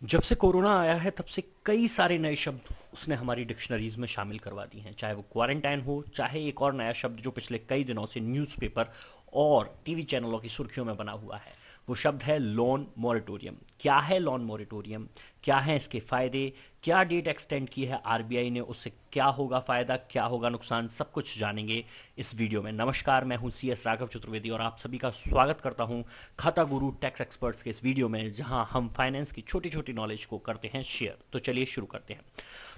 जब से कोरोना आया है तब से कई सारे नए शब्द उसने हमारी डिक्शनरीज में शामिल करवा दी हैं, चाहे वो क्वारंटाइन हो, चाहे एक और नया शब्द जो पिछले कई दिनों से न्यूज़पेपर और टीवी चैनलों की सुर्खियों में बना हुआ है। वो शब्द है लोन मॉरेटोरियम। क्या है लोन मॉरेटोरियम? क्या है इसके फायदे? क्या डेट एक्सटेंड की है आरबीआई ने? उससे क्या होगा फायदा, क्या होगा नुकसान, सब कुछ जानेंगे इस वीडियो में। नमस्कार, मैं हूं सी एस राघव चतुर्वेदी और आप सभी का स्वागत करता हूं खाता गुरु टैक्स एक्सपर्ट्स के इस वीडियो में, जहां हम फाइनेंस की छोटी छोटी नॉलेज को करते हैं शेयर। तो चलिए शुरू करते हैं।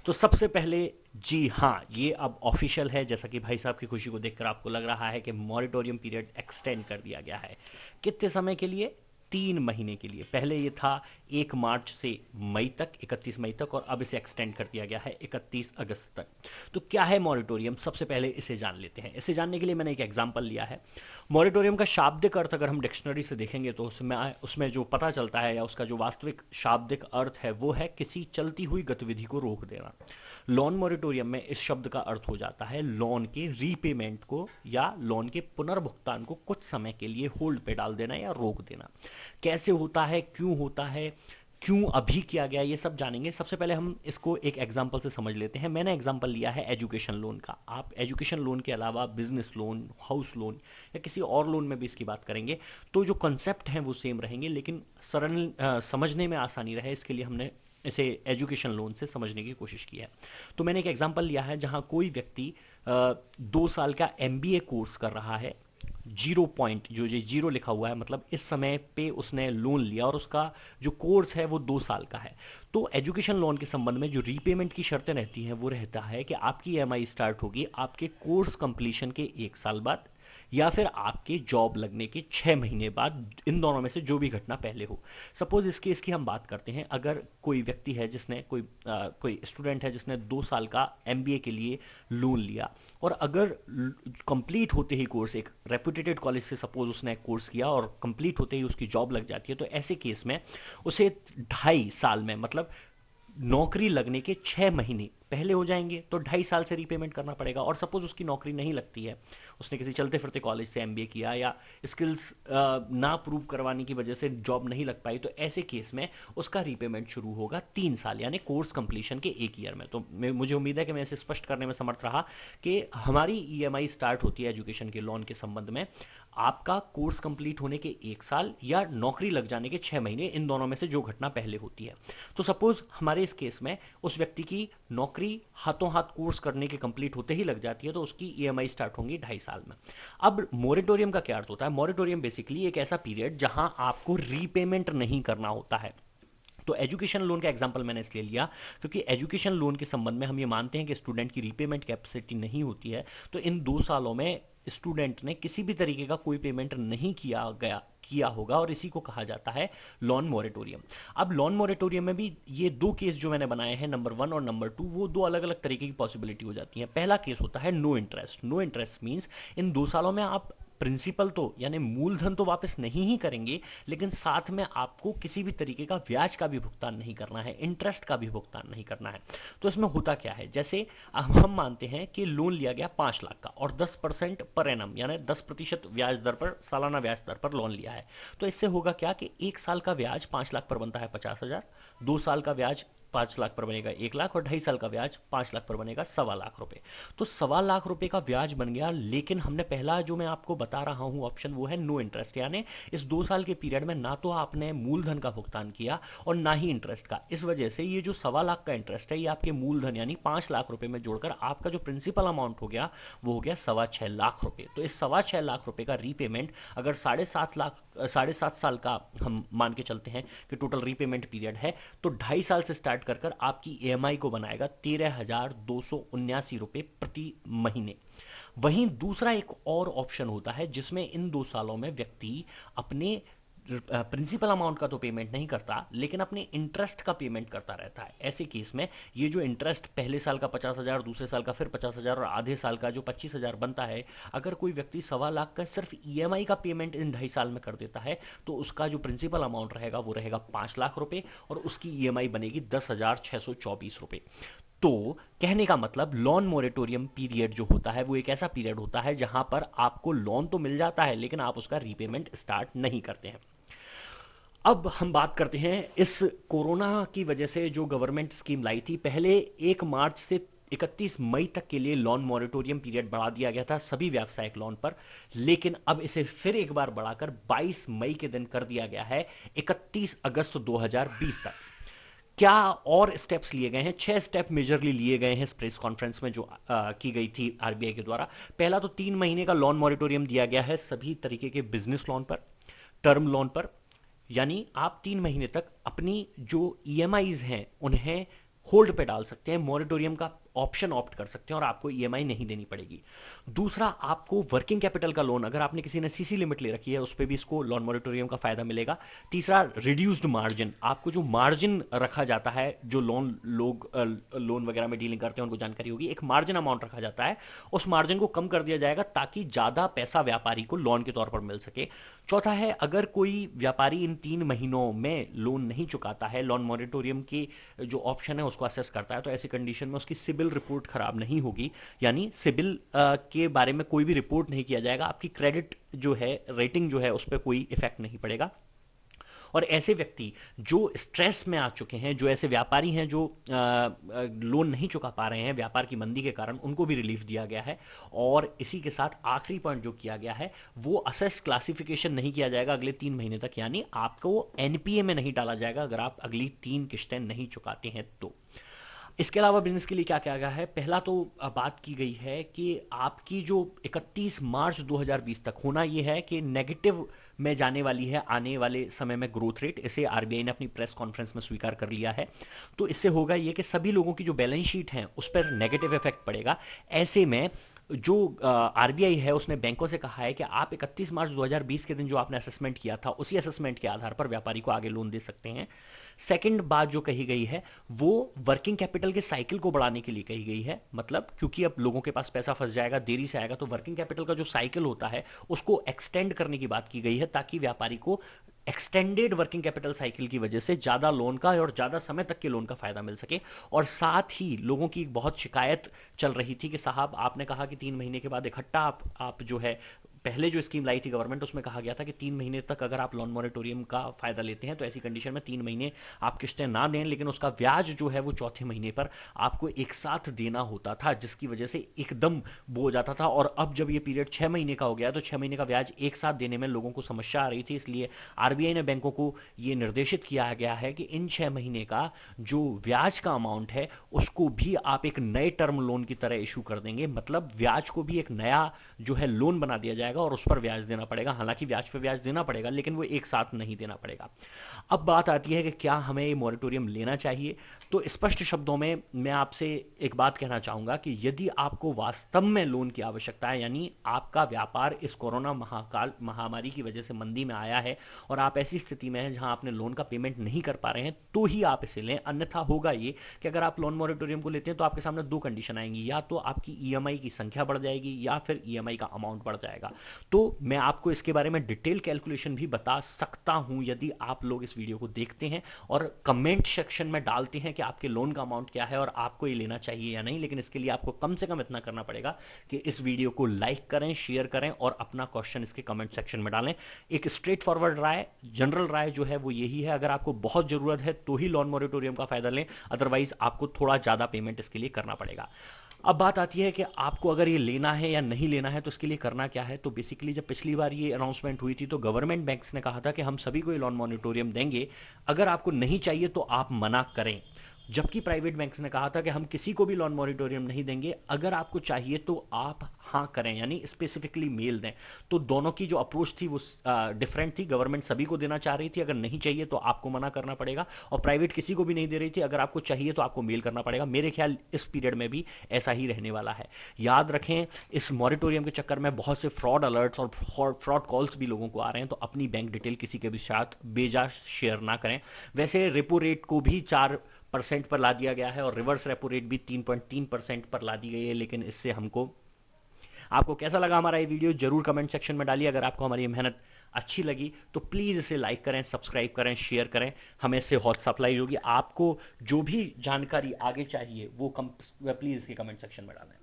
तो सबसे पहले, जी हाँ, ये अब ऑफिशियल है, जैसा कि भाई साहब की खुशी को देखकर आपको लग रहा है कि मॉरिटोरियम पीरियड एक्सटेंड कर दिया गया है। कितने समय के लिए? 3 महीने के लिए। पहले ये था 1 मार्च से मई तक, 31 मई तक, और अब इसे एक्सटेंड कर दिया गया है 31 अगस्त तक। तो क्या है मॉरिटोरियम? सबसे पहले इसे जान लेते हैं। इसे जानने के लिए मैंने एक एग्जाम्पल लिया है। मॉरिटोरियम का शाब्दिक अर्थ अगर हम डिक्शनरी से देखेंगे तो उसमें जो पता चलता है, या उसका जो वास्तविक शाब्दिक अर्थ है, वो है किसी चलती हुई गतिविधि को रोक देना। लोन मॉरिटोरियम में इस शब्द का अर्थ हो जाता है लोन के रीपेमेंट को या लोन के पुनर्भुगतान को कुछ समय के लिए होल्ड पे डाल देना या रोक देना। कैसे होता है, क्यों होता है, क्यों अभी किया गया, ये सब जानेंगे। सबसे पहले हम इसको एक एग्जांपल से समझ लेते हैं। मैंने एग्जांपल लिया है एजुकेशन लोन का। आप एजुकेशन लोन के अलावा बिजनेस लोन, हाउस लोन या किसी और लोन में भी इसकी बात करेंगे तो जो कॉन्सेप्ट हैं वो सेम रहेंगे, लेकिन सरल समझने में आसानी रहे इसके लिए हमने इसे एजुकेशन लोन से समझने की कोशिश की है। तो मैंने एक एग्जांपल लिया है जहां कोई व्यक्ति 2 साल का एमबीए कोर्स कर रहा है। 0 पॉइंट, जो ये जीरो लिखा हुआ है, मतलब इस समय पे उसने लोन लिया और उसका जो कोर्स है वो 2 साल का है। तो एजुकेशन लोन के संबंध में जो रीपेमेंट की शर्तें रहती हैं वो रहता है कि आपकी ईएमआई स्टार्ट होगी आपके कोर्स कंप्लीशन के 1 साल बाद, या फिर आपके जॉब लगने के 6 महीने बाद। इन दोनों में से जो भी घटना पहले हो। सपोज इस केस की हम बात करते हैं। अगर कोई व्यक्ति है जिसने कोई स्टूडेंट है जिसने 2 साल का एमबीए के लिए लोन लिया, और अगर कंप्लीट होते ही कोर्स, एक रेपुटेटेड कॉलेज से सपोज उसने कोर्स किया और कंप्लीट होते ही उसकी जॉब लग जाती है, तो ऐसे केस में उसे 2.5 साल में, मतलब नौकरी लगने के 6 महीने पहले हो जाएंगे, तो 2.5 साल से रीपेमेंट करना पड़ेगा। और सपोज उसकी नौकरी नहीं लगती है, उसने किसी चलते फिरते कॉलेज से एमबीए किया या स्किल्स ना प्रूव करवाने की वजह से जॉब नहीं लग पाई, तो ऐसे केस में उसका रीपेमेंट शुरू होगा 3 साल, यानी कोर्स कंप्लीशन के 1 ईयर में। तो मुझे उम्मीद है कि मैं इसे स्पष्ट करने में समर्थ रहा कि हमारी ईएमआई स्टार्ट होती है एजुकेशन के लोन के संबंध में आपका कोर्स कंप्लीट होने के 1 साल या नौकरी लग जाने के 6 महीने, इन दोनों में से जो घटना पहले होती है। तो सपोज हमारे इस केस में उस व्यक्ति की नौकरी हाथों हाथ कोर्स करने के कंप्लीट होते ही लग जाती है, तो उसकी ईएमआई स्टार्ट होंगी 2.5 साल में। अब मोरेटोरियम का क्या अर्थ होता है? मोरेटोरियम बेसिकली एक ऐसा पीरियड जहां आपको रीपेमेंट नहीं करना होता है। तो एजुकेशन लोन का एग्जांपल मैंने इसलिए लिया क्योंकि एजुकेशन लोन के संबंध में हम ये मानते हैं कि स्टूडेंट की रीपेमेंट कैपेसिटी नहीं होती है। तो इन 2 सालों में स्टूडेंट ने किसी भी तरीके का कोई पेमेंट नहीं किया होगा, और इसी को कहा जाता है लोन मोरेटोरियम। अब लोन मोरेटोरियम में भी ये 2 केस जो मैंने बनाए हैं, नंबर 1 और नंबर 2, वो 2 अलग अलग तरीके की पॉसिबिलिटी हो जाती है। पहला केस होता है no interest. No interest means in 2 सालों में आप प्रिंसिपल तो यानी मूलधन तो वापस नहीं ही करेंगे, लेकिन साथ में आपको किसी भी तरीके का ब्याज का भी भुगतान नहीं करना है, इंटरेस्ट का भी भुगतान नहीं करना है। तो इसमें होता क्या है, जैसे हम मानते हैं कि लोन लिया गया 5 लाख का और 10% पर एनम यानी 10% ब्याज दर पर, सालाना ब्याज दर पर लोन लिया है। तो इससे होगा क्या कि 1 साल का ब्याज 5 लाख पर बनता है 50,000, 2 साल का ब्याज 5 लाख पर बनेगा 1 लाख, और 2.5 साल का ब्याज 5 लाख पर बनेगा 1.25 लाख रुपए। तो 1.25 लाख रुपए का ब्याज बन गया। लेकिन हमने पहला जो मैं आपको बता रहा हूं ऑप्शन, वो है नो इंटरेस्ट, यानी इस 2 साल के पीरियड में ना तो आपने मूलधन का भुगतान किया और ना ही इंटरेस्ट का। इस वजह से ये जो 1.25 लाख का इंटरेस्ट है, ये आपके मूलधन यानी 5 लाख रुपए में जोड़कर आपका जो प्रिंसिपल अमाउंट हो गया वो हो गया 6.25 लाख रुपए। तो इस 6.25 लाख रुपए का रीपेमेंट अगर 7.5 साल का हम मान के चलते हैं कि टोटल रीपेमेंट पीरियड है, तो 2.5 साल से स्टार्ट कर आपकी ईएमआई को बनाएगा 13,279 रुपए प्रति महीने। वहीं दूसरा एक और ऑप्शन होता है जिसमें इन 2 सालों में व्यक्ति अपने प्रिंसिपल अमाउंट का तो पेमेंट नहीं करता, लेकिन अपने इंटरेस्ट का पेमेंट करता रहता है। ऐसे केस में ये जो इंटरेस्ट पहले साल का 50,000, दूसरे साल का फिर 50,000 और आधे साल का जो 25,000 बनता है, अगर कोई व्यक्ति 1.25 लाख का सिर्फ ईएमआई का पेमेंट इन 2.5 साल में कर देता है, तो उसका जो प्रिंसिपल अमाउंट रहेगा वो रहेगा 5 लाख रुपए, और उसकी ईएमआई बनेगी 10,624 रुपए। तो कहने का मतलब लोन मोरेटोरियम पीरियड जो होता है वो एक ऐसा पीरियड होता है जहां पर आपको लोन तो मिल जाता है, लेकिन आप उसका रीपेमेंट स्टार्ट नहीं करते हैं। अब हम बात करते हैं इस कोरोना की वजह से जो गवर्नमेंट स्कीम लाई थी। पहले 1 मार्च से 31 मई तक के लिए लोन मॉरेटोरियम पीरियड बढ़ा दिया गया था सभी व्यावसायिक लोन पर, लेकिन अब इसे फिर एक बार बढ़ाकर 22 मई के दिन कर दिया गया है 31 अगस्त 2020 तक। क्या और स्टेप्स लिए गए हैं? 6 स्टेप मेजरली लिए गए हैं इस प्रेस कॉन्फ्रेंस में जो की गई थी आरबीआई के द्वारा। पहला तो 3 महीने का लोन मॉरेटोरियम दिया गया है सभी तरीके के बिजनेस लोन पर, टर्म लोन पर, यानी आप 3 महीने तक अपनी जो ईएमआईज हैं उन्हें होल्ड पे डाल सकते हैं, मॉरेटोरियम का ऑप्शन ऑप्ट कर सकते हैं और आपको ईएमआई नहीं देनी पड़ेगी। दूसरा, आपको वर्किंग कैपिटल का लोन, अगर आपने किसी ने सीसी लिमिट ले रखी है उस पर भी इसको लोन मॉरेटोरियम का फायदा मिलेगा। तीसरा, रिड्यूस्ड मार्जिन, आपको जो मार्जिन रखा जाता है, जो लोन वगैरह में डीलिंग करते हैं उनको जानकारी होगी, एक मार्जिन अमाउंट रखा जाता है, उस मार्जिन को कम कर दिया जाएगा ताकि ज्यादा पैसा व्यापारी को लोन के तौर पर मिल सके। चौथा है, अगर कोई व्यापारी इन 3 महीनों में लोन नहीं चुकाता है, लोन मॉरेटोरियम की जो ऑप्शन है उसको असेस करता है, तो ऐसी कंडीशन में उसकी सिबिल रिपोर्ट खराब नहीं होगी, यानी सिबिल के बारे में कोई भी रिपोर्ट नहीं किया जाएगा, आपकी क्रेडिट जो है, रेटिंग जो है, उस पर कोई इफेक्ट नहीं पड़ेगा। और ऐसे व्यक्ति जो स्ट्रेस में आ चुके हैं, जो ऐसे व्यापारी हैं जो लोन नहीं चुका पा रहे हैं व्यापार की मंदी के कारण, उनको भी रिलीफ दिया गया है। और इसी के साथ आखिरी पॉइंट जो किया गया है वो असेस क्लासिफिकेशन नहीं किया जाएगा अगले 3 महीने तक, यानी आपको एनपीए में नहीं डाला जाएगा अगर आप अगली 3 किश्तें नहीं चुकाते हैं तो। इसके अलावा बिजनेस के लिए क्या क्या गया है? पहला तो बात की गई है कि आपकी जो 31 मार्च 2020 तक होना यह है कि नेगेटिव में जाने वाली है आने वाले समय में ग्रोथ रेट, इसे आरबीआई ने अपनी प्रेस कॉन्फ्रेंस में स्वीकार कर लिया है। तो इससे होगा यह कि सभी लोगों की जो बैलेंस शीट है उस पर नेगेटिव इफेक्ट पड़ेगा। ऐसे में जो आरबीआई है उसने बैंकों से कहा है कि आप 31 मार्च 2020 के दिन जो आपने असेसमेंट किया था उसी असेसमेंट के आधार पर व्यापारी को आगे लोन दे सकते हैं। सेकंड बात जो कही गई है वो वर्किंग कैपिटल के साइकिल को बढ़ाने के लिए कही गई है, मतलब क्योंकि अब लोगों के पास पैसा फंस जाएगा, देरी से आएगा, तो वर्किंग कैपिटल का जो साइकिल होता है उसको एक्सटेंड करने की बात की गई है ताकि व्यापारी को एक्सटेंडेड वर्किंग कैपिटल साइकिल की वजह से ज्यादा लोन का और ज्यादा समय तक के लोन का फायदा मिल सके। और साथ ही लोगों की बहुत शिकायत चल रही थी कि साहब आपने कहा कि 3 महीने के बाद इकट्ठा आप जो है, पहले जो स्कीम लाई थी गवर्नमेंट उसमें कहा गया था कि 3 महीने तक अगर आप लोन मॉरेटोरियम का फायदा लेते हैं तो ऐसी कंडीशन में 3 महीने आप किस्तें ना दें, लेकिन उसका ब्याज जो है वो चौथे महीने पर आपको एक साथ देना होता था, जिसकी वजह से एकदम बोझ आता था। और अब जब ये पीरियड 6 महीने का हो गया तो 6 महीने का ब्याज एक साथ देने में लोगों को समस्या आ रही थी, इसलिए आरबीआई ने बैंकों को ये निर्देशित किया गया है कि इन 6 महीने का जो ब्याज का अमाउंट है उसको भी आप एक नए टर्म लोन की तरह इशू कर देंगे, मतलब ब्याज को भी एक नया जो है लोन बना दिया जाएगा और उस पर ब्याज देना पड़ेगा। हालांकि ब्याज पे ब्याज देना पड़ेगा लेकिन वो एक साथ नहीं देना पड़ेगा। अब बात आती है कि क्या हमें ये मॉरेटोरियम लेना चाहिए। तो स्पष्ट शब्दों में मैं आपसे एक बात कहना चाहूंगा कि यदि आपको वास्तव में लोन की आवश्यकता है, यानी आपका व्यापार इस कोरोना महामारी की वजह से मंदी में आया है और आप ऐसी स्थिति में हैं जहां आपने लोन का पेमेंट नहीं कर पा रहे हैं, तो ही आप इसे लें। अन्यथा होगा ये कि अगर आप लोन मॉरेटोरियम को लेते हैं तो आपके सामने 2 कंडीशन आएंगी, या तो आपकी ईएमआई की संख्या बढ़ जाएगी या फिर ईएमआई का अमाउंट बढ़ जाएगा। तो मैं आपको इसके बारे में डिटेल कैलकुलेशन भी बता सकता हूं यदि आप लोग इस वीडियो को देखते हैं और कमेंट सेक्शन में डालते हैं कि आपके लोन का अमाउंट क्या है और आपको ये लेना चाहिए या नहीं। लेकिन इसके लिए आपको कम से कम इतना करना पड़ेगा कि इस वीडियो को लाइक करें, शेयर करें और अपना क्वेश्चन इसके कमेंट सेक्शन में डालें। एक स्ट्रेट फॉरवर्ड राय, जनरल राय जो है वो यही है, अगर आपको बहुत जरूरत है तो ही लोन मॉरेटोरियम का फायदा लें, अदरवाइज आपको थोड़ा ज्यादा पेमेंट इसके लिए करना पड़ेगा। अब बात आती है कि आपको अगर ये लेना है या नहीं लेना है तो इसके लिए करना क्या है। तो बेसिकली जब पिछली बार ये अनाउंसमेंट हुई थी तो गवर्नमेंट बैंक्स ने कहा था कि हम सभी को ये लोन मॉनिटोरियम देंगे, अगर आपको नहीं चाहिए तो आप मना करें। जबकि प्राइवेट बैंक्स ने कहा था कि हम किसी को भी लोन मॉनिटोरियम नहीं देंगे, अगर आपको चाहिए तो आप हाँ करें, यानी स्पेसिफिकली मेल दें। तो दोनों की जो अप्रोच थी वो डिफरेंट थी। गवर्नमेंट सभी को देना चाह रही थी, अगर नहीं चाहिए तो आपको मना करना पड़ेगा, और प्राइवेट किसी को भी नहीं दे रही थी, अगर आपको चाहिए तो आपको मेल करना पड़ेगा। मेरे ख्याल इस पीरियड में भी ऐसा ही रहने वाला है। याद रखें, इस मॉनिटोरियम के चक्कर में बहुत से फ्रॉड अलर्ट्स और फ्रॉड कॉल्स भी लोगों को आ रहे हैं, तो अपनी बैंक डिटेल किसी के भी साथ बेजा शेयर ना करें। वैसे रेपो रेट को भी 4% पर ला दिया गया है और रिवर्स रेपो रेट भी 3.3% पर ला दी गई है, लेकिन इससे आपको कैसा लगा हमारा ये वीडियो जरूर कमेंट सेक्शन में डालिए। अगर आपको हमारी मेहनत अच्छी लगी तो प्लीज़ इसे लाइक करें, सब्सक्राइब करें, शेयर करें, हमें इससे हौसला सप्लाई होगी। आपको जो भी जानकारी आगे चाहिए वो प्लीज़ इसके कमेंट सेक्शन में डालें।